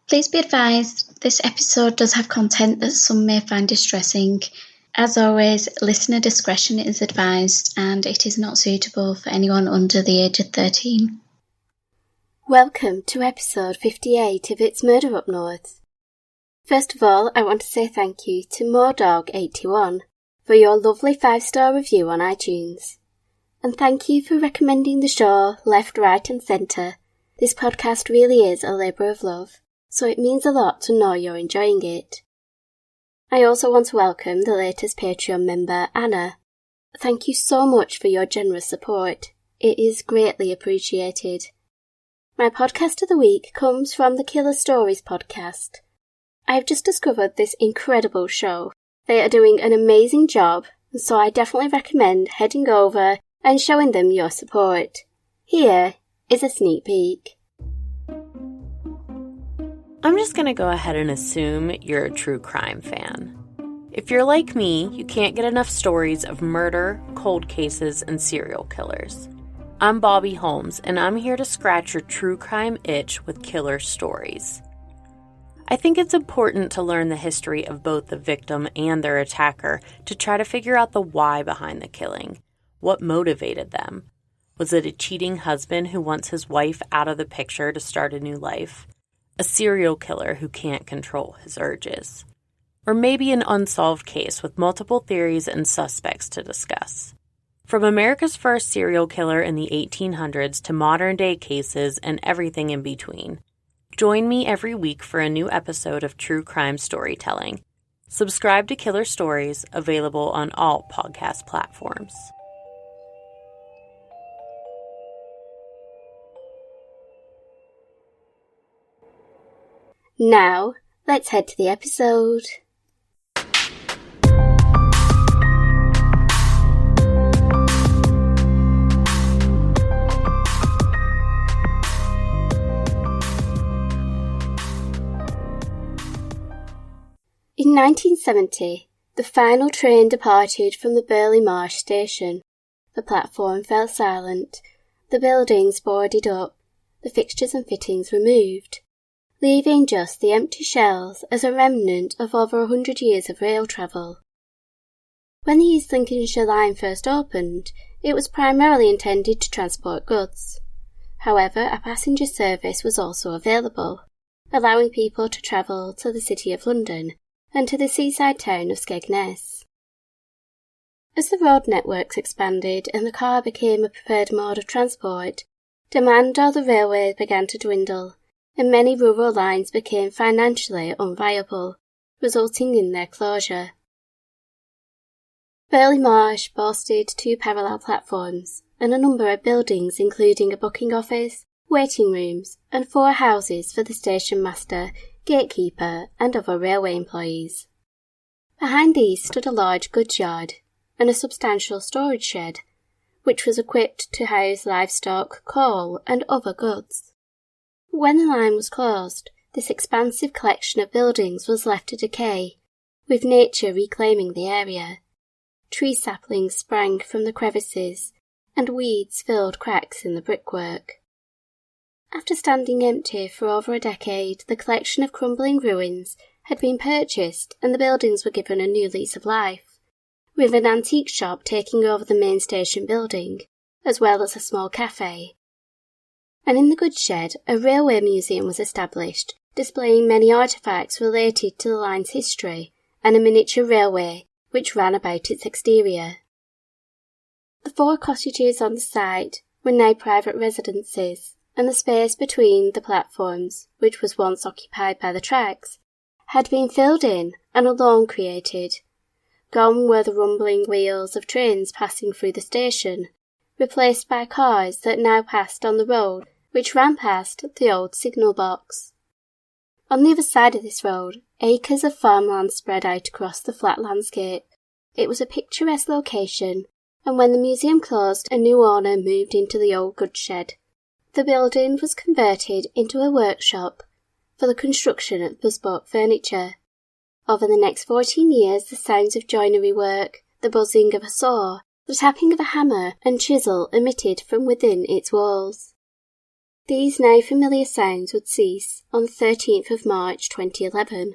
Please be advised, this episode does have content that some may find distressing. As always, listener discretion is advised and it is not suitable for anyone under the age of 13. Welcome to episode 58 of It's Murder Up North. First of all, I want to say thank you to Moredog81 for your lovely 5-star review on iTunes. And thank you for recommending the show left, right and centre. This podcast really is a labour of love, so it means a lot to know you're enjoying it. I also want to welcome the latest Patreon member, Anna. Thank you so much for your generous support. It is greatly appreciated. My podcast of the week comes from the Killer Stories podcast. I have just discovered this incredible show. They are doing an amazing job, so I definitely recommend heading over and showing them your support. Here is a sneak peek. I'm just going to go ahead and assume you're a true crime fan. If you're like me, you can't get enough stories of murder, cold cases, and serial killers. I'm Bobby Holmes, and I'm here to scratch your true crime itch with killer stories. I think it's important to learn the history of both the victim and their attacker to try to figure out the why behind the killing. What motivated them? Was it a cheating husband who wants his wife out of the picture to start a new life? A serial killer who can't control his urges? Or maybe an unsolved case with multiple theories and suspects to discuss? From America's first serial killer in the 1800s to modern-day cases and everything in between. Join me every week for a new episode of True Crime Storytelling. Subscribe to Killer Stories, available on all podcast platforms. Now, let's head to the episode. In 1970, the final train departed from the Burley Marsh station. The platform fell silent, the buildings boarded up, the fixtures and fittings removed, leaving just the empty shells as a remnant of over 100 years of rail travel. When the East Lincolnshire line first opened, it was primarily intended to transport goods. However, a passenger service was also available, allowing people to travel to the City of London and to the seaside town of Skegness. As the road networks expanded and the car became a preferred mode of transport, demand on the railway began to dwindle, and many rural lines became financially unviable, resulting in their closure. Burley Marsh boasted 2 parallel platforms and a number of buildings including a booking office, waiting rooms and 4 houses for the station master, gatekeeper and other railway employees. Behind these stood a large goods yard and a substantial storage shed, which was equipped to house livestock, coal and other goods. When the line was closed, this expansive collection of buildings was left to decay, with nature reclaiming the area. Tree saplings sprang from the crevices, and weeds filled cracks in the brickwork. After standing empty for over a decade, the collection of crumbling ruins had been purchased and the buildings were given a new lease of life, with an antique shop taking over the main station building, as well as a small cafe. And in the goods shed, a railway museum was established, displaying many artefacts related to the line's history and a miniature railway which ran about its exterior. The 4 cottages on the site were now private residences, and the space between the platforms, which was once occupied by the tracks, had been filled in and a lawn created. Gone were the rumbling wheels of trains passing through the station, replaced by cars that now passed on the road which ran past the old signal box. On the other side of this road, acres of farmland spread out across the flat landscape. It was a picturesque location, and when the museum closed, a new owner moved into the old goods shed. The building was converted into a workshop for the construction of bespoke furniture. Over the next 14 years, the sounds of joinery work, the buzzing of a saw, the tapping of a hammer and chisel emitted from within its walls. These now familiar sounds would cease on the 13th of March 2011.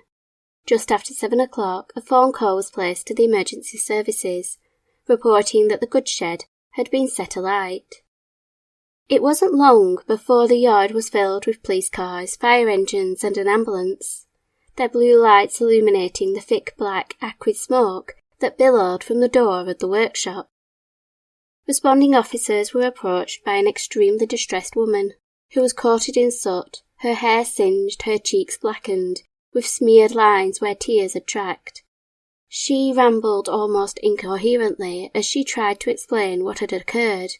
Just after 7 o'clock, a phone call was placed to the emergency services, reporting that the goods shed had been set alight. It wasn't long before the yard was filled with police cars, fire engines and an ambulance, their blue lights illuminating the thick black acrid smoke that billowed from the door of the workshop. Responding officers were approached by an extremely distressed woman, who was coated in soot, her hair singed, her cheeks blackened, with smeared lines where tears had tracked. She rambled almost incoherently as she tried to explain what had occurred,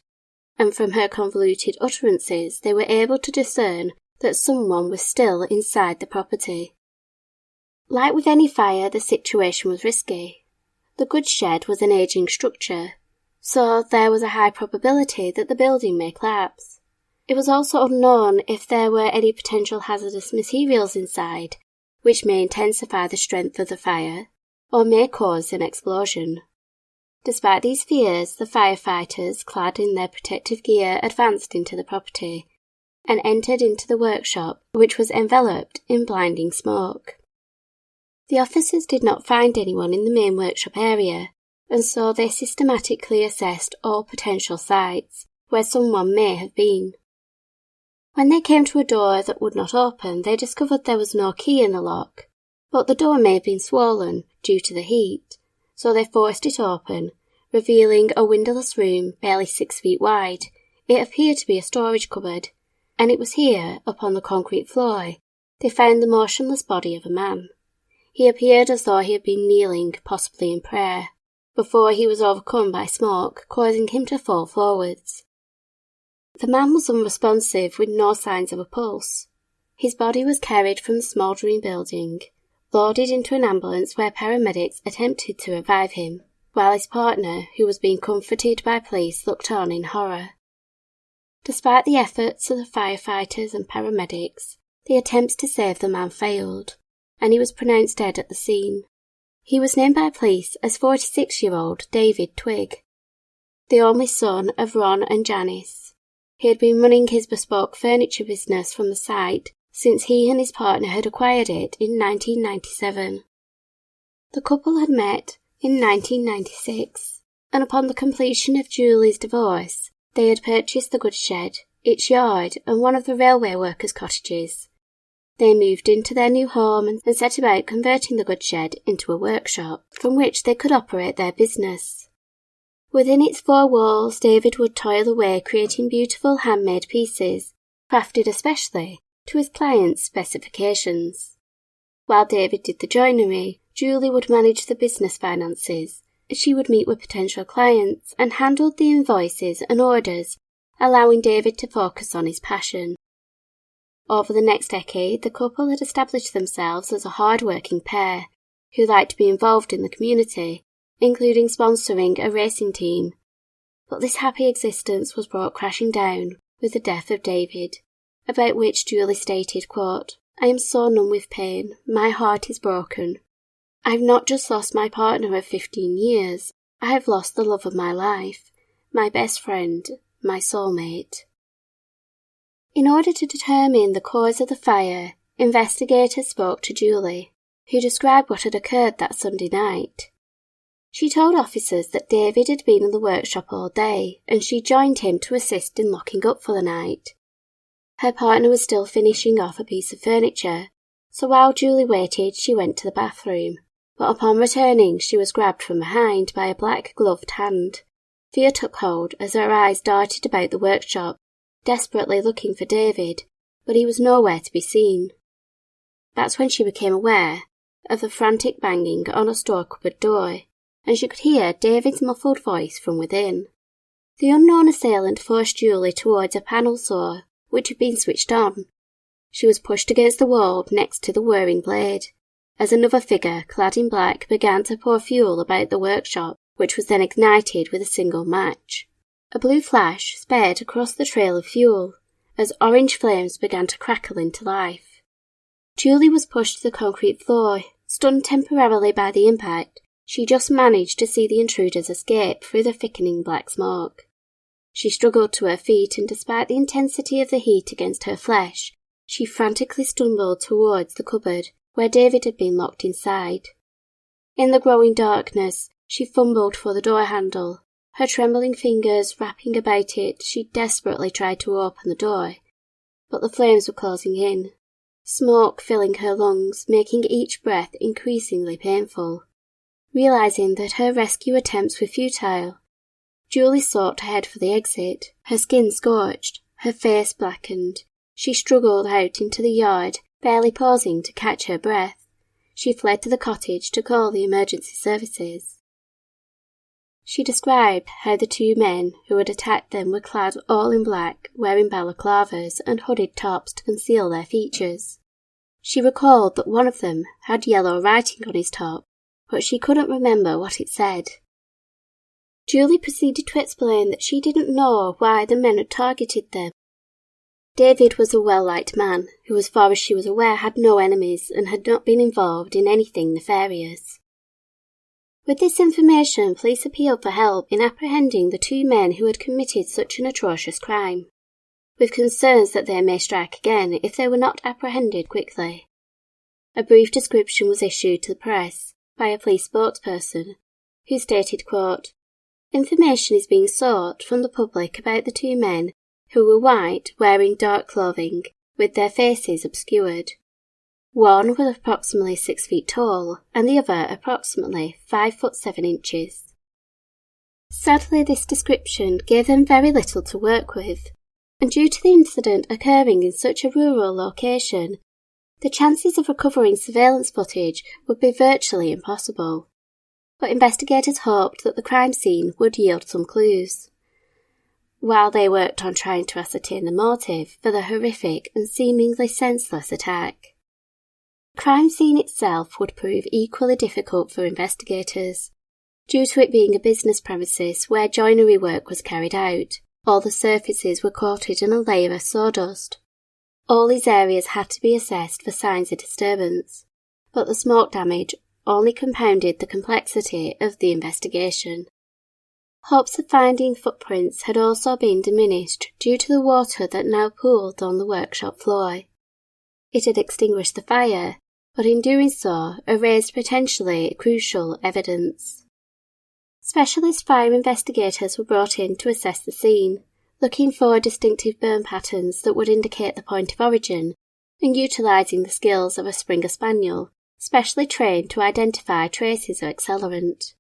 and from her convoluted utterances they were able to discern that someone was still inside the property. Like with any fire, the situation was risky. The goods shed was an ageing structure, so there was a high probability that the building may collapse. It was also unknown if there were any potential hazardous materials inside, which may intensify the strength of the fire, or may cause an explosion. Despite these fears, the firefighters, clad in their protective gear, advanced into the property, and entered into the workshop, which was enveloped in blinding smoke. The officers did not find anyone in the main workshop area, and so they systematically assessed all potential sites where someone may have been. When they came to a door that would not open, they discovered there was no key in the lock, but the door may have been swollen due to the heat, so they forced it open, revealing a windowless room barely 6 feet wide. It appeared to be a storage cupboard, and it was here, upon the concrete floor, they found the motionless body of a man. He appeared as though he had been kneeling, possibly in prayer, before he was overcome by smoke, causing him to fall forwards. The man was unresponsive, with no signs of a pulse. His body was carried from the smouldering building, loaded into an ambulance where paramedics attempted to revive him, while his partner, who was being comforted by police, looked on in horror. Despite the efforts of the firefighters and paramedics, the attempts to save the man failed, and he was pronounced dead at the scene. He was named by police as 46-year-old David Twigg, the only son of Ron and Janice. He had been running his bespoke furniture business from the site since he and his partner had acquired it in 1997. The couple had met in 1996, and upon the completion of Julie's divorce, they had purchased the goods shed, its yard, and one of the railway workers' cottages. They moved into their new home and set about converting the goods shed into a workshop from which they could operate their business. Within its 4 walls, David would toil away creating beautiful handmade pieces, crafted especially to his clients' specifications. While David did the joinery, Julie would manage the business finances. She would meet with potential clients and handled the invoices and orders, allowing David to focus on his passion. Over the next decade, the couple had established themselves as a hard-working pair who liked to be involved in the community, including sponsoring a racing team. But this happy existence was brought crashing down with the death of David, about which Julie stated, quote, "I am so numb with pain, my heart is broken. I've not just lost my partner of 15 years, I have lost the love of my life, my best friend, my soulmate." In order to determine the cause of the fire, investigators spoke to Julie, who described what had occurred that Sunday night. She told officers that David had been in the workshop all day, and she joined him to assist in locking up for the night. Her partner was still finishing off a piece of furniture, so while Julie waited, she went to the bathroom, but upon returning she was grabbed from behind by a black-gloved hand. Fear took hold as her eyes darted about the workshop, desperately looking for David, but he was nowhere to be seen. That's when she became aware of the frantic banging on a store cupboard door, and she could hear David's muffled voice from within. The unknown assailant forced Julie towards a panel saw, which had been switched on. She was pushed against the wall next to the whirring blade, as another figure, clad in black, began to pour fuel about the workshop, which was then ignited with a single match. A blue flash sped across the trail of fuel, as orange flames began to crackle into life. Julie was pushed to the concrete floor, stunned temporarily by the impact. She just managed to see the intruders escape through the thickening black smoke. She struggled to her feet, and despite the intensity of the heat against her flesh, she frantically stumbled towards the cupboard where David had been locked inside. In the growing darkness, she fumbled for the door handle. Her trembling fingers wrapping about it, she desperately tried to open the door, but the flames were closing in, smoke filling her lungs, making each breath increasingly painful. Realizing that her rescue attempts were futile, Julie sought to head for the exit. Her skin scorched, her face blackened. She struggled out into the yard, barely pausing to catch her breath. She fled to the cottage to call the emergency services. She described how the two men who had attacked them were clad all in black, wearing balaclavas and hooded tops to conceal their features. She recalled that one of them had yellow writing on his top, but she couldn't remember what it said. Julie proceeded to explain that she didn't know why the men had targeted them. David was a well-liked man who, as far as she was aware, had no enemies and had not been involved in anything nefarious. With this information, police appealed for help in apprehending the two men who had committed such an atrocious crime, with concerns that they may strike again if they were not apprehended quickly. A brief description was issued to the press by a police spokesperson, who stated, quote, "Information is being sought from the public about the two men who were white, wearing dark clothing, with their faces obscured. One was approximately 6 feet tall, and the other approximately 5'7". Sadly, this description gave them very little to work with, and due to the incident occurring in such a rural location, the chances of recovering surveillance footage would be virtually impossible. But investigators hoped that the crime scene would yield some clues. While they worked on trying to ascertain the motive for the horrific and seemingly senseless attack, the crime scene itself would prove equally difficult for investigators. Due to it being a business premises where joinery work was carried out, all the surfaces were coated in a layer of sawdust. All these areas had to be assessed for signs of disturbance, but the smoke damage only compounded the complexity of the investigation. Hopes of finding footprints had also been diminished due to the water that now pooled on the workshop floor. It had extinguished the fire, but in doing so erased potentially crucial evidence. Specialist fire investigators were brought in to assess the scene, looking for distinctive burn patterns that would indicate the point of origin, and utilising the skills of a Springer Spaniel, specially trained to identify traces of accelerant.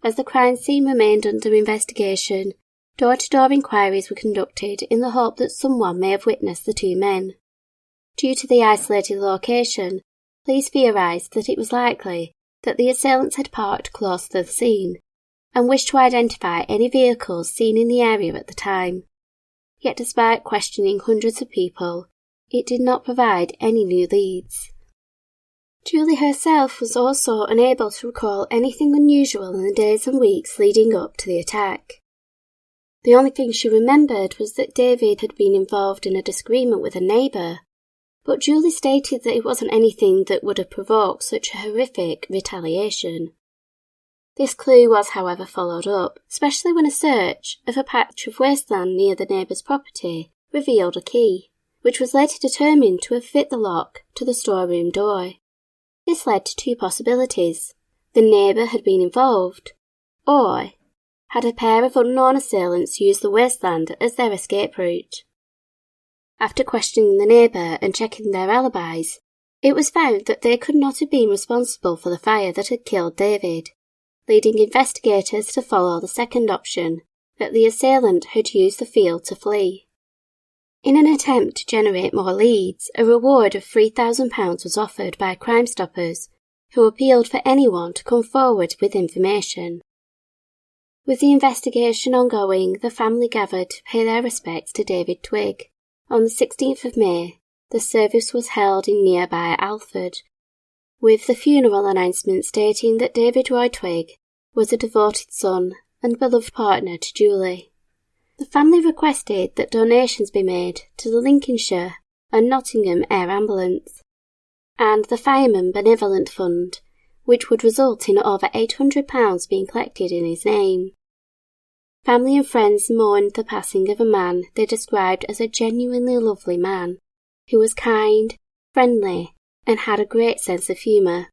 As the crime scene remained under investigation, door-to-door inquiries were conducted in the hope that someone may have witnessed the two men. Due to the isolated location, police theorised that it was likely that the assailants had parked close to the scene, and wished to identify any vehicles seen in the area at the time. Yet despite questioning hundreds of people, it did not provide any new leads. Julie herself was also unable to recall anything unusual in the days and weeks leading up to the attack. The only thing she remembered was that David had been involved in a disagreement with a neighbour, but Julie stated that it wasn't anything that would have provoked such a horrific retaliation. This clue was, however, followed up, especially when a search of a patch of wasteland near the neighbour's property revealed a key, which was later determined to have fit the lock to the storeroom door. This led to two possibilities. The neighbour had been involved, or had a pair of unknown assailants used the wasteland as their escape route. After questioning the neighbour and checking their alibis, it was found that they could not have been responsible for the fire that had killed David, leading investigators to follow the second option, that the assailant had used the field to flee. In an attempt to generate more leads, a reward of £3,000 was offered by Crime Stoppers, who appealed for anyone to come forward with information. With the investigation ongoing, the family gathered to pay their respects to David Twigg. On the 16th of May, the service was held in nearby Alford, with the funeral announcement stating that David Roy Twigg was a devoted son and beloved partner to Julie. The family requested that donations be made to the Lincolnshire and Nottingham Air Ambulance and the Fireman Benevolent Fund, which would result in over £800 being collected in his name. Family and friends mourned the passing of a man they described as a genuinely lovely man, who was kind, friendly, and had a great sense of humour.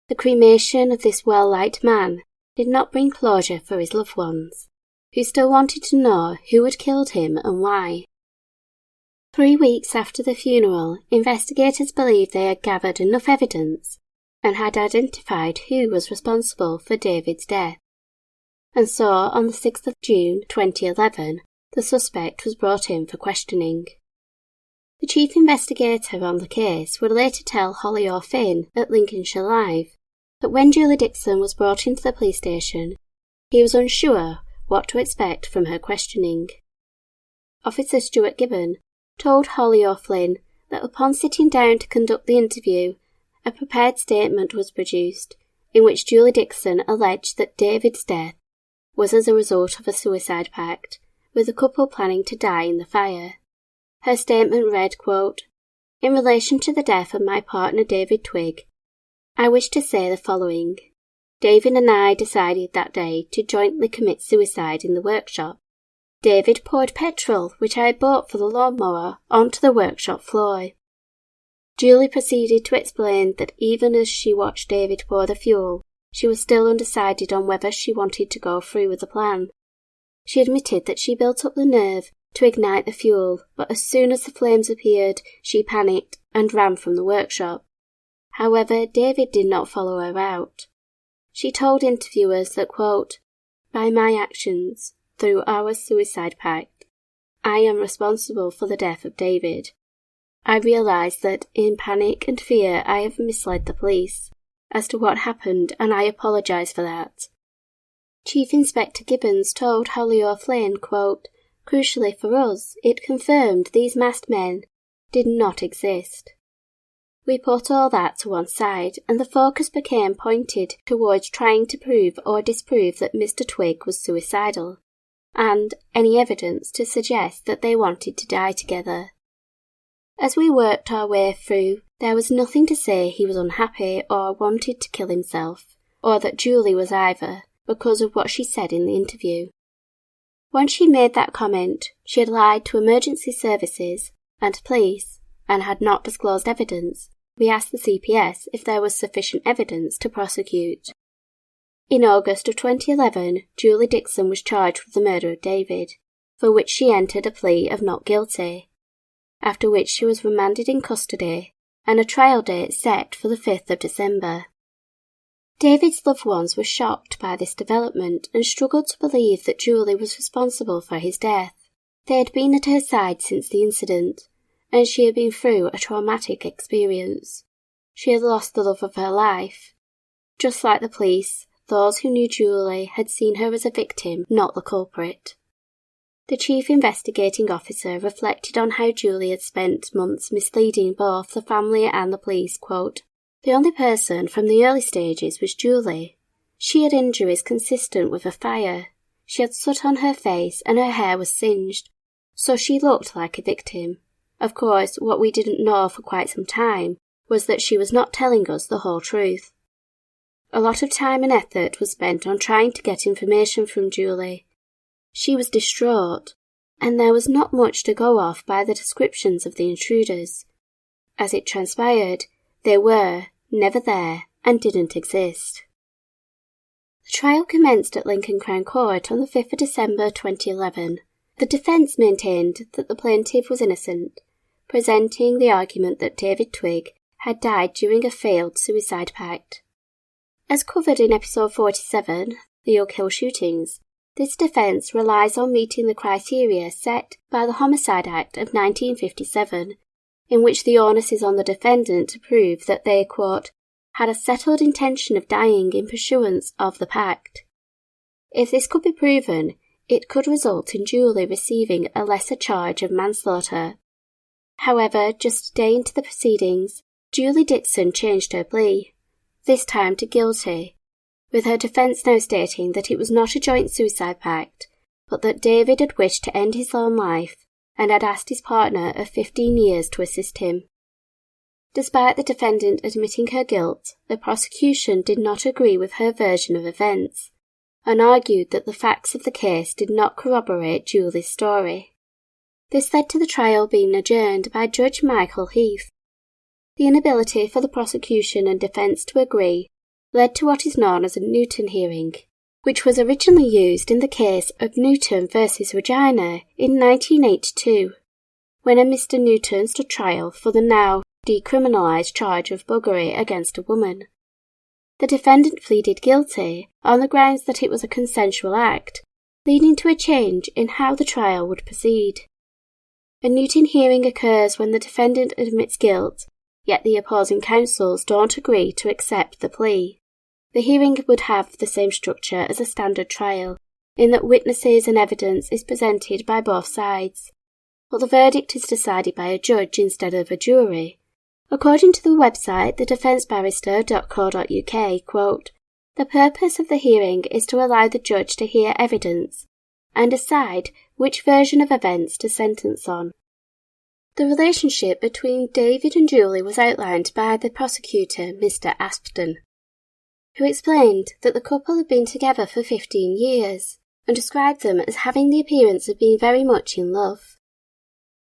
The cremation of this well-liked man did not bring closure for his loved ones, who still wanted to know who had killed him and why. 3 weeks after the funeral, investigators believed they had gathered enough evidence and had identified who was responsible for David's death. And so, on the 6th of June 2011, the suspect was brought in for questioning. The chief investigator on the case would later tell Holly O'Finn at Lincolnshire Live that when Julie Dixon was brought into the police station, he was unsure what to expect from her questioning. Officer Stuart Gibbon told Holly O'Flynn that upon sitting down to conduct the interview, a prepared statement was produced in which Julie Dixon alleged that David's death was as a result of a suicide pact, with the couple planning to die in the fire. Her statement read, quote, "In relation to the death of my partner David Twigg, I wish to say the following. David and I decided that day to jointly commit suicide in the workshop. David poured petrol, which I had bought for the lawnmower, onto the workshop floor." Julie proceeded to explain that even as she watched David pour the fuel, she was still undecided on whether she wanted to go through with the plan. She admitted that she built up the nerve to ignite the fuel, but as soon as the flames appeared, she panicked and ran from the workshop. However, David did not follow her out. She told interviewers that, quote, "By my actions, through our suicide pact, I am responsible for the death of David. I realise that in panic and fear I have misled the police as to what happened, and I apologise for that." Chief Inspector Gibbons told Holly O'Flynn, quote, "Crucially for us, it confirmed these masked men did not exist. We put all that to one side, and the focus became pointed towards trying to prove or disprove that Mr. Twigg was suicidal, and any evidence to suggest that they wanted to die together. As we worked our way through, there was nothing to say he was unhappy or wanted to kill himself, or that Julie was either, because of what she said in the interview. Once she made that comment, she had lied to emergency services and police and had not disclosed evidence. We asked the CPS if there was sufficient evidence to prosecute." In August of 2011, Julie Dixon was charged with the murder of David, for which she entered a plea of not guilty, after which she was remanded in custody and a trial date set for the 5th of December. David's loved ones were shocked by this development and struggled to believe that Julie was responsible for his death. They had been at her side since the incident, and she had been through a traumatic experience. She had lost the love of her life. Just like the police, those who knew Julie had seen her as a victim, not the culprit. The chief investigating officer reflected on how Julie had spent months misleading both the family and the police, quote, "The only person from the early stages was Julie. She had injuries consistent with a fire. She had soot on her face and her hair was singed, so she looked like a victim. Of course, what we didn't know for quite some time was that she was not telling us the whole truth. A lot of time and effort was spent on trying to get information from Julie. She was distraught, and there was not much to go off by the descriptions of the intruders. As it transpired, they were never there and didn't exist." The trial commenced at Lincoln Crown Court on the 5th of December 2011. The defence maintained that the plaintiff was innocent, presenting the argument that David Twigg had died during a failed suicide pact. As covered in episode 47, the Oak Hill shootings, this defence relies on meeting the criteria set by the Homicide Act of 1957, in which the onus is on the defendant to prove that they, quote, "had a settled intention of dying in pursuance of the pact." If this could be proven, it could result in Julie receiving a lesser charge of manslaughter. However, just a day into the proceedings, Julie Dixon changed her plea, this time to guilty, with her defence now stating that it was not a joint suicide pact, but that David had wished to end his own life and had asked his partner of 15 years to assist him. Despite the defendant admitting her guilt, the prosecution did not agree with her version of events. and argued that the facts of the case did not corroborate Julie's story. This led to the trial being adjourned by Judge Michael Heath. The inability for the prosecution and defence to agree led to what is known as a Newton hearing, which was originally used in the case of Newton versus Regina in 1982, when a Mr. Newton stood trial for the now decriminalised charge of buggery against a woman. The defendant pleaded guilty on the grounds that it was a consensual act, leading to a change in how the trial would proceed. A Newton hearing occurs when the defendant admits guilt, yet the opposing counsels don't agree to accept the plea. The hearing would have the same structure as a standard trial, in that witnesses and evidence is presented by both sides, but the verdict is decided by a judge instead of a jury. According to the website thedefencebarrister.co.uk, quote, "The purpose of the hearing is to allow the judge to hear evidence and decide which version of events to sentence on." The relationship between David and Julie was outlined by the prosecutor, Mr. Aspden, who explained that the couple had been together for 15 years and described them as having the appearance of being very much in love.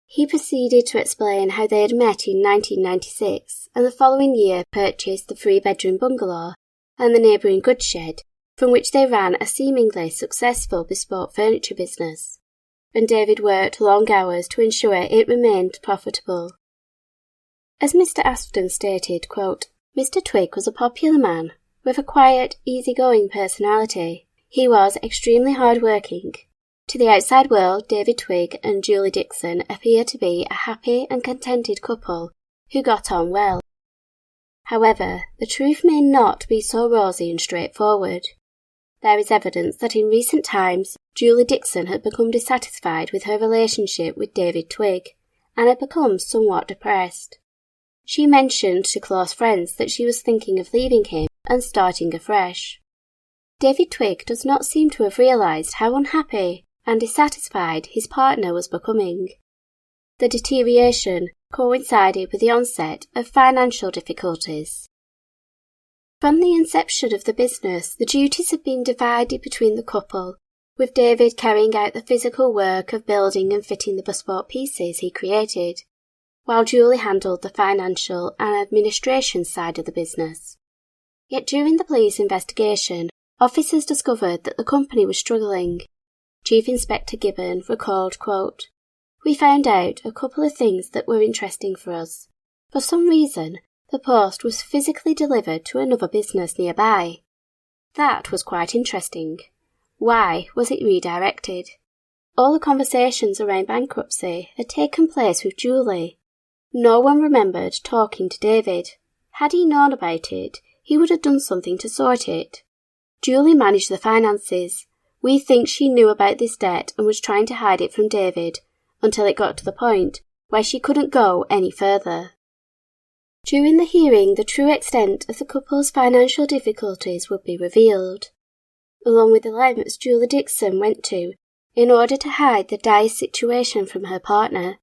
He proceeded to explain how they had met in 1996 and the following year purchased the 3-bedroom bungalow and the neighbouring goods shed, from which they ran a seemingly successful bespoke furniture business, and David worked long hours to ensure it remained profitable. As Mr. Aspden stated, quote, "Mr. Twigg was a popular man with a quiet, easygoing personality. He was extremely hard-working. To the outside world, David Twigg and Julie Dixon appear to be a happy and contented couple who got on well. However, the truth may not be so rosy and straightforward. There is evidence that in recent times, Julie Dixon had become dissatisfied with her relationship with David Twigg and had become somewhat depressed. She mentioned to close friends that she was thinking of leaving him and starting afresh. David Twigg does not seem to have realised how unhappy and dissatisfied his partner was becoming. The deterioration coincided with the onset of financial difficulties. From the inception of the business, the duties had been divided between the couple, with David carrying out the physical work of building and fitting the bespoke pieces he created, while Julie handled the financial and administration side of the business. Yet during the police investigation, officers discovered that the company was struggling. Chief Inspector Gibbon recalled, quote, "We found out a couple of things that were interesting for us. For some reason, the post was physically delivered to another business nearby. That was quite interesting. Why was it redirected? All the conversations around bankruptcy had taken place with Julie. No one remembered talking to David. Had he known about it, he would have done something to sort it. Julie managed the finances. We think she knew about this debt and was trying to hide it from David until it got to the point where she couldn't go any further." During the hearing, the true extent of the couple's financial difficulties would be revealed, along with the lengths Julie Dixon went to in order to hide the dire situation from her partner.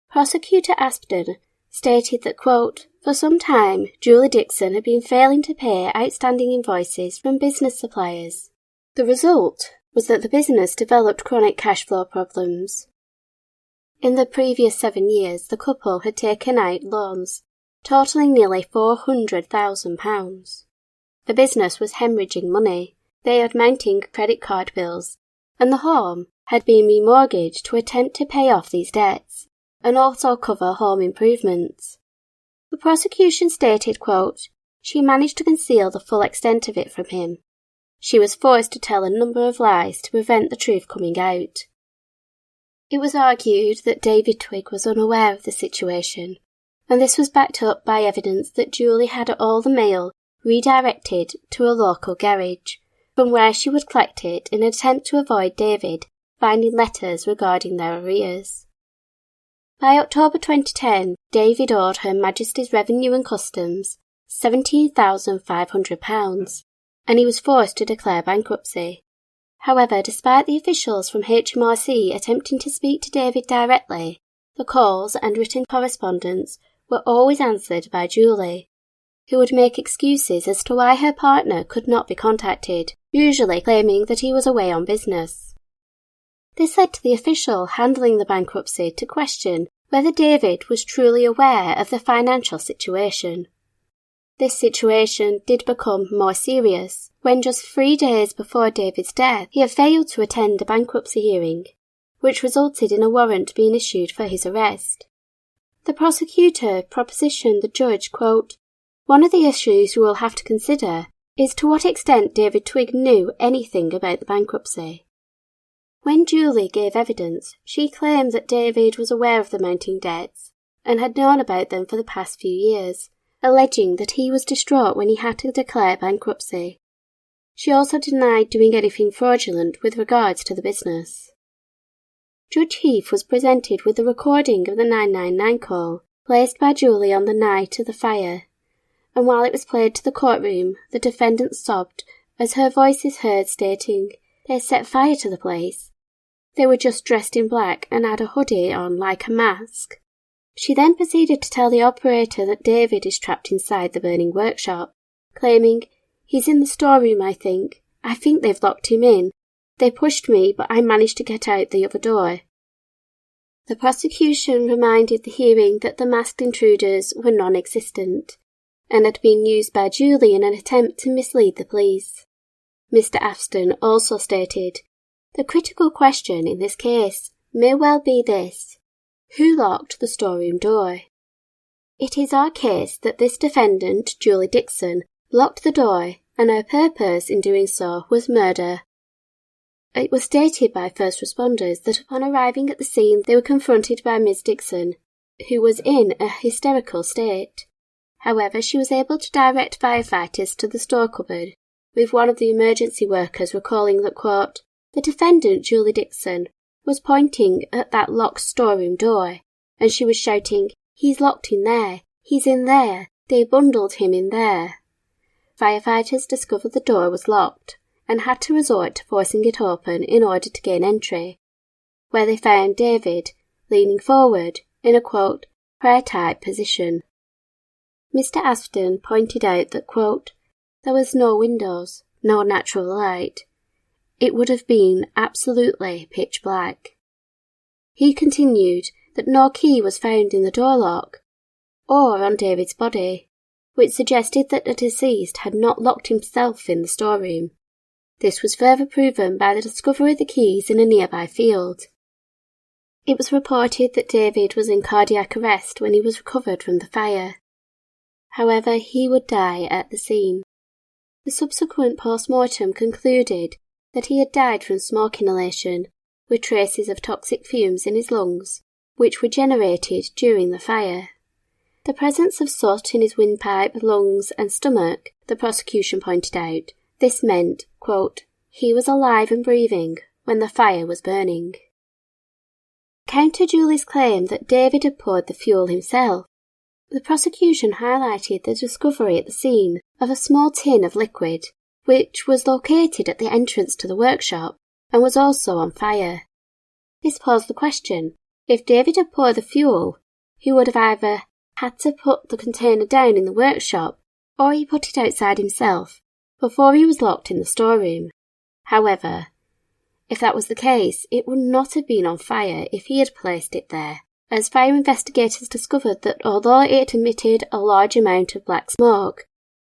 Prosecutor Aspden stated that, quote, "For some time, Julie Dixon had been failing to pay outstanding invoices from business suppliers. The result was that the business developed chronic cash flow problems. In the previous 7 years, the couple had taken out loans, totalling nearly £400,000. The business was hemorrhaging money, they had mounting credit card bills, and the home had been remortgaged to attempt to pay off these debts, and also cover home improvements. The prosecution stated, quote, "She managed to conceal the full extent of it from him. She was forced to tell a number of lies to prevent the truth coming out." It was argued that David Twigg was unaware of the situation, and this was backed up by evidence that Julie had all the mail redirected to a local garage, from where she would collect it in an attempt to avoid David finding letters regarding their arrears. By October 2010, David owed Her Majesty's Revenue and Customs £17,500, and he was forced to declare bankruptcy. However, despite the officials from HMRC attempting to speak to David directly, the calls and written correspondence were always answered by Julie. who would make excuses as to why her partner could not be contacted, usually claiming that he was away on business. This led to the official handling the bankruptcy to question whether David was truly aware of the financial situation. This situation did become more serious when just 3 days before David's death he had failed to attend a bankruptcy hearing, which resulted in a warrant being issued for his arrest. The prosecutor propositioned the judge, quote, "One of the issues you will have to consider is to what extent David Twigg knew anything about the bankruptcy." When Julie gave evidence, she claimed that David was aware of the mounting debts and had known about them for the past few years, alleging that he was distraught when he had to declare bankruptcy. She also denied doing anything fraudulent with regards to the business. Judge Heath was presented with a recording of the 999 call placed by Julie on the night of the fire, and while it was played to the courtroom, the defendant sobbed as her voice is heard stating, "They set fire to the place. They were just dressed in black and had a hoodie on like a mask." She then proceeded to tell the operator that David is trapped inside the burning workshop, claiming, "He's in the storeroom, I think. I think they've locked him in. They pushed me, but I managed to get out the other door." The prosecution reminded the hearing that the masked intruders were non-existent and had been used by Julie in an attempt to mislead the police. Mr. Afston also stated, "The critical question in this case may well be this: who locked the storeroom door? It is our case that this defendant, Julie Dixon, locked the door, and her purpose in doing so was murder." It was stated by first responders that upon arriving at the scene they were confronted by Ms. Dixon, who was in a hysterical state. However, she was able to direct firefighters to the store cupboard, with one of the emergency workers recalling that, quote, "The defendant, Julie Dixon, was pointing at that locked storeroom door, and she was shouting, 'He's locked in there, he's in there, they bundled him in there.'" Firefighters discovered the door was locked and had to resort to forcing it open in order to gain entry, where they found David leaning forward in a, quote, "prayer-type position." Mr. Aston pointed out that, quote, "There was no windows, no natural light. It would have been absolutely pitch black." He continued that no key was found in the door lock or on David's body, which suggested that the deceased had not locked himself in the storeroom. This was further proven by the discovery of the keys in a nearby field. It was reported that David was in cardiac arrest when he was recovered from the fire. However, he would die at the scene. The subsequent post-mortem concluded that he had died from smoke inhalation, with traces of toxic fumes in his lungs, which were generated during the fire. The presence of soot in his windpipe, lungs and stomach, the prosecution pointed out, this meant, quote, "He was alive and breathing when the fire was burning." Counter Julie's claim that David had poured the fuel himself, the prosecution highlighted the discovery at the scene of a small tin of liquid, which was located at the entrance to the workshop and was also on fire. This posed the question, if David had poured the fuel, he would have either had to put the container down in the workshop or he put it outside himself before he was locked in the storeroom. However, if that was the case, it would not have been on fire if he had placed it there, as fire investigators discovered that although it emitted a large amount of black smoke,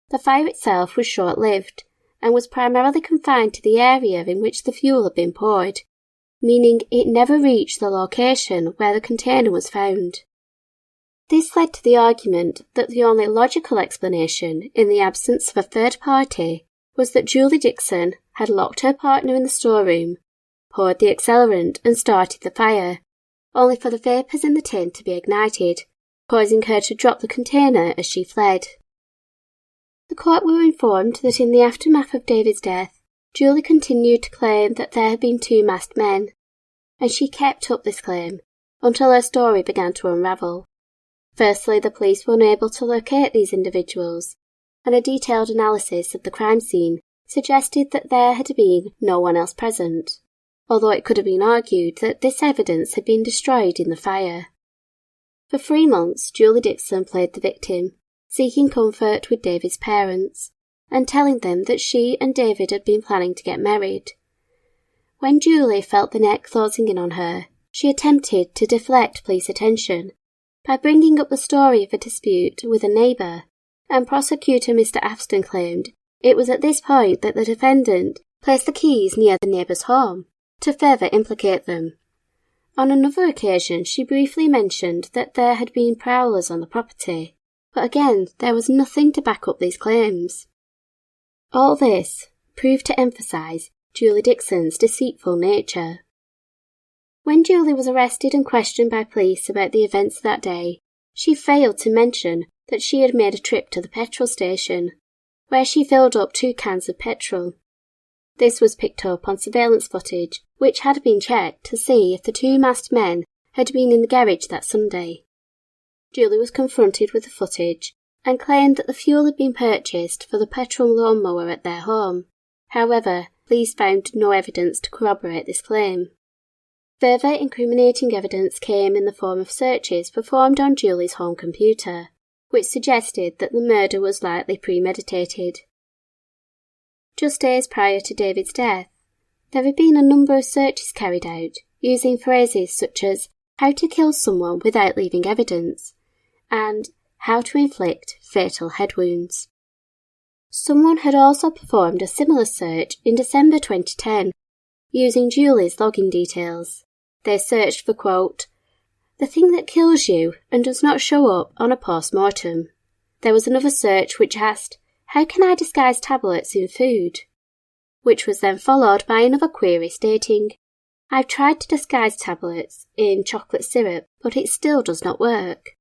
the fire itself was short-lived and was primarily confined to the area in which the fuel had been poured, meaning it never reached the location where the container was found. This led to the argument that the only logical explanation, in the absence of a third party, was that Julie Dixon had locked her partner in the storeroom, poured the accelerant and started the fire, only for the vapours in the tin to be ignited, causing her to drop the container as she fled. The court were informed that in the aftermath of David's death, Julie continued to claim that there had been 2 masked men, and she kept up this claim until her story began to unravel. Firstly, the police were unable to locate these individuals, and a detailed analysis of the crime scene suggested that there had been no one else present, although it could have been argued that this evidence had been destroyed in the fire. For 3 months, Julie Dixon played the victim, seeking comfort with David's parents, and telling them that she and David had been planning to get married. When Julie felt the net closing in on her, she attempted to deflect police attention by bringing up the story of a dispute with a neighbour, and prosecutor Mr. Afston claimed it was at this point that the defendant placed the keys near the neighbour's home to further implicate them. On another occasion, she briefly mentioned that there had been prowlers on the property, but again, there was nothing to back up these claims. All this proved to emphasise Julie Dixon's deceitful nature. When Julie was arrested and questioned by police about the events of that day, she failed to mention that she had made a trip to the petrol station, where she filled up 2 cans of petrol. This was picked up on surveillance footage, which had been checked to see if the 2 masked men had been in the garage that Sunday. Julie was confronted with the footage and claimed that the fuel had been purchased for the petrol lawnmower at their home. However, police found no evidence to corroborate this claim. Further incriminating evidence came in the form of searches performed on Julie's home computer, which suggested that the murder was likely premeditated. Just days prior to David's death, there had been a number of searches carried out using phrases such as how to kill someone without leaving evidence and how to inflict fatal head wounds. Someone had also performed a similar search in December 2010 using Julie's login details. They searched for, quote, the thing that kills you and does not show up on a post-mortem. There was another search which asked, how can I disguise tablets in food? Which was then followed by another query stating, I've tried to disguise tablets in chocolate syrup, but it still does not work.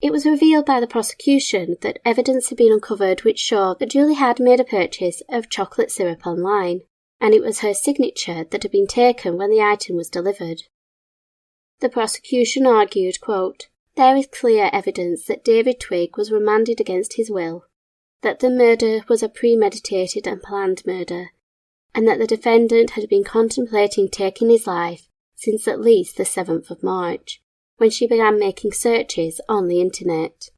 It was revealed by the prosecution that evidence had been uncovered which showed that Julie had made a purchase of chocolate syrup online, and it was her signature that had been taken when the item was delivered. The prosecution argued, quote, there is clear evidence that David Twigg was remanded against his will, that the murder was a premeditated and planned murder, and that the defendant had been contemplating taking his life since at least the 7th of March, when she began making searches on the internet.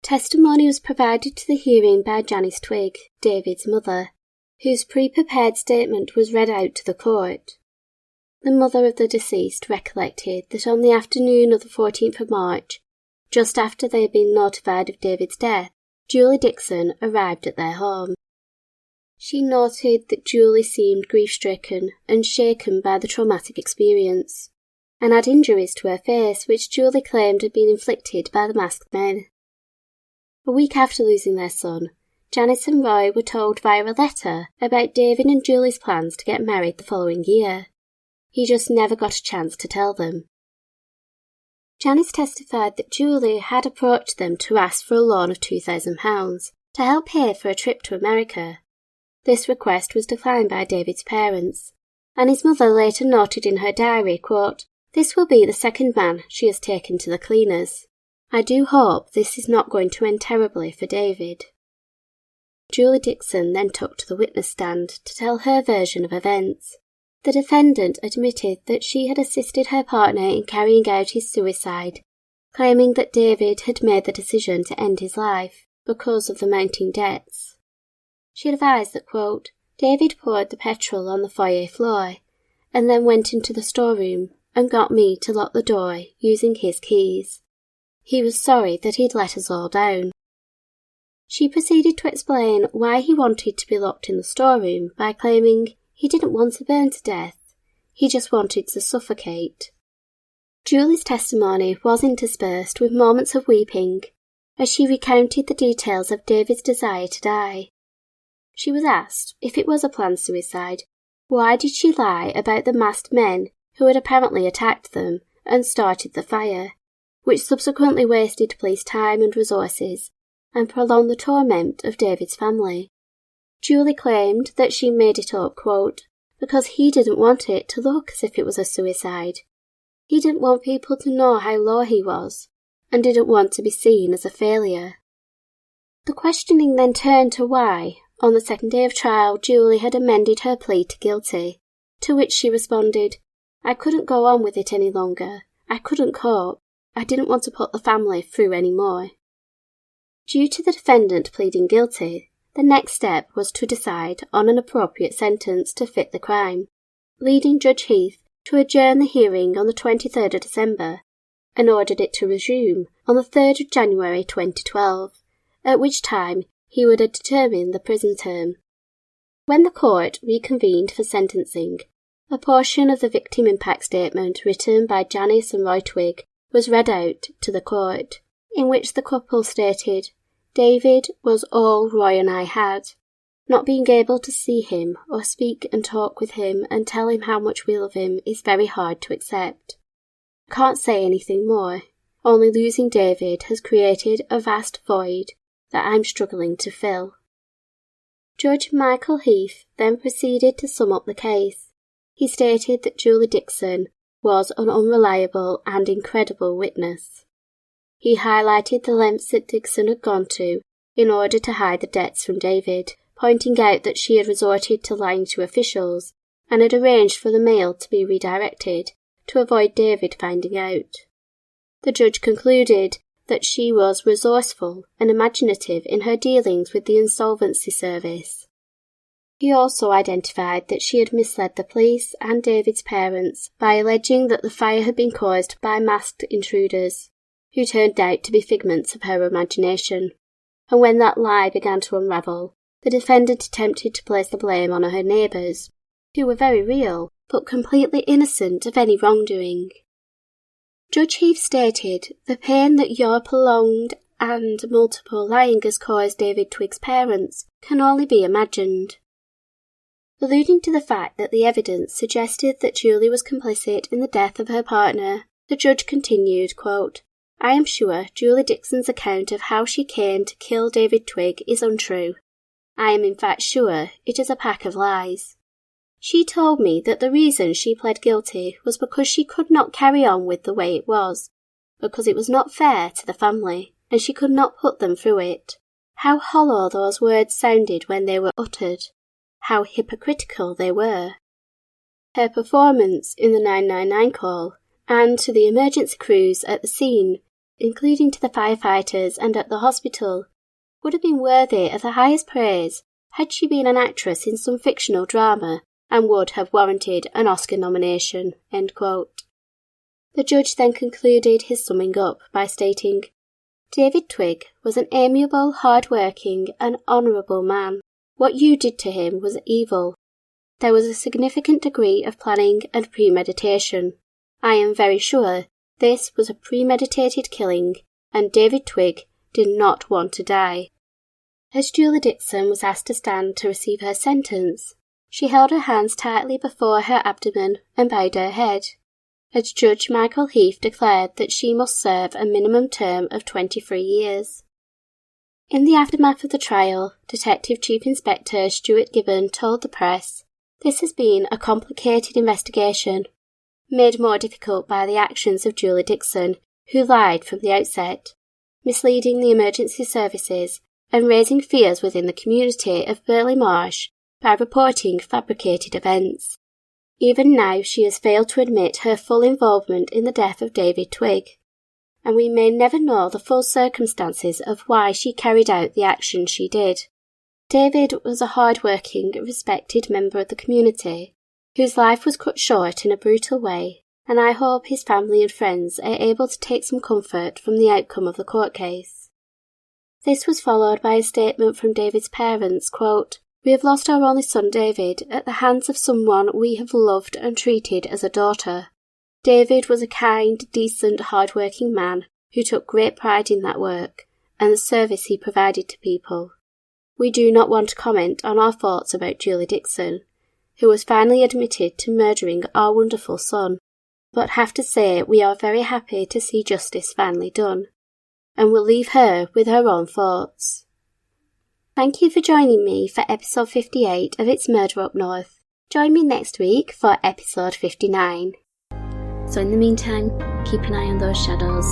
Testimony was provided to the hearing by Janice Twigg, David's mother, whose pre-prepared statement was read out to the court. The mother of the deceased recollected that on the afternoon of the 14th of March, just after they had been notified of David's death, Julie Dixon arrived at their home. She noted that Julie seemed grief-stricken and shaken by the traumatic experience, and had injuries to her face which Julie claimed had been inflicted by the masked men. A week after losing their son, Janice and Roy were told via a letter about David and Julie's plans to get married the following year. He just never got a chance to tell them. Janice testified that Julie had approached them to ask for a loan of £2,000 to help pay for a trip to America. This request was declined by David's parents, and his mother later noted in her diary, quote, this will be the second man she has taken to the cleaners. I do hope this is not going to end terribly for David. Julie Dixon then took to the witness stand to tell her version of events. The defendant admitted that she had assisted her partner in carrying out his suicide, claiming that David had made the decision to end his life because of the mounting debts. She advised that, quote, David poured the petrol on the foyer floor and then went into the storeroom and got me to lock the door using his keys. He was sorry that he'd let us all down. She proceeded to explain why he wanted to be locked in the storeroom by claiming he didn't want to burn to death, he just wanted to suffocate. Julie's testimony was interspersed with moments of weeping as she recounted the details of David's desire to die. She was asked if it was a planned suicide, why did she lie about the masked men who had apparently attacked them and started the fire, which subsequently wasted police time and resources and prolonged the torment of David's family. Julie claimed that she made it up, quote, because he didn't want it to look as if it was a suicide. He didn't want people to know how low he was, and didn't want to be seen as a failure. The questioning then turned to why, on the second day of trial, Julie had amended her plea to guilty, to which she responded, I couldn't go on with it any longer. I couldn't cope. I didn't want to put the family through any more. Due to the defendant pleading guilty, the next step was to decide on an appropriate sentence to fit the crime, leading Judge Heath to adjourn the hearing on the 23rd of December and ordered it to resume on the 3rd of January 2012, at which time he would determine the prison term. When the court reconvened for sentencing, a portion of the victim impact statement written by Janice and Roy Twigg was read out to the court, in which the couple stated, "David was all Roy and I had. Not being able to see him or speak and talk with him and tell him how much we love him is very hard to accept. Can't say anything more. Only losing David has created a vast void that I'm struggling to fill." Judge Michael Heath then proceeded to sum up the case. He stated that Julie Dixon was an unreliable and incredible witness. He highlighted the lengths that Dixon had gone to in order to hide the debts from David, pointing out that she had resorted to lying to officials and had arranged for the mail to be redirected to avoid David finding out. The judge concluded that she was resourceful and imaginative in her dealings with the insolvency service. He also identified that she had misled the police and David's parents by alleging that the fire had been caused by masked intruders, who turned out to be figments of her imagination. And when that lie began to unravel, the defendant attempted to place the blame on her neighbours, who were very real, but completely innocent of any wrongdoing. Judge Heath stated, "The pain that your prolonged and multiple lying has caused David Twigg's parents can only be imagined." Alluding to the fact that the evidence suggested that Julie was complicit in the death of her partner, the judge continued, quote, "I am sure Julie Dixon's account of how she came to kill David Twigg is untrue. I am in fact sure it is a pack of lies. She told me that the reason she pled guilty was because she could not carry on with the way it was, because it was not fair to the family, and she could not put them through it. How hollow those words sounded when they were uttered. How hypocritical they were. Her performance in the 999 call, and to the emergency crews at the scene, including to the firefighters and at the hospital, would have been worthy of the highest praise had she been an actress in some fictional drama and would have warranted an Oscar nomination." End quote. The judge then concluded his summing up by stating, "David Twigg was an amiable, hard-working and honourable man. What you did to him was evil. There was a significant degree of planning and premeditation. I am very sure this was a premeditated killing, and David Twigg did not want to die." As Julie Dixon was asked to stand to receive her sentence, she held her hands tightly before her abdomen and bowed her head, as Judge Michael Heath declared that she must serve a minimum term of 23 years. In the aftermath of the trial, Detective Chief Inspector Stuart Gibbon told the press, "This has been a complicated investigation, made more difficult by the actions of Julie Dixon, who lied from the outset, misleading the emergency services and raising fears within the community of Burley Marsh by reporting fabricated events. Even now she has failed to admit her full involvement in the death of David Twigg, and we may never know the full circumstances of why she carried out the action she did. David was a hard-working, respected member of the community, whose life was cut short in a brutal way, and I hope his family and friends are able to take some comfort from the outcome of the court case." This was followed by a statement from David's parents, quote, "We have lost our only son David at the hands of someone we have loved and treated as a daughter. David was a kind, decent, hard-working man who took great pride in that work and the service he provided to people. We do not want to comment on our thoughts about Julie Dixon, who was finally admitted to murdering our wonderful son, but have to say we are very happy to see justice finally done, and will leave her with her own thoughts." Thank you for joining me for episode 58 of It's Murder Up North. Join me next week for episode 59. So in the meantime, keep an eye on those shadows.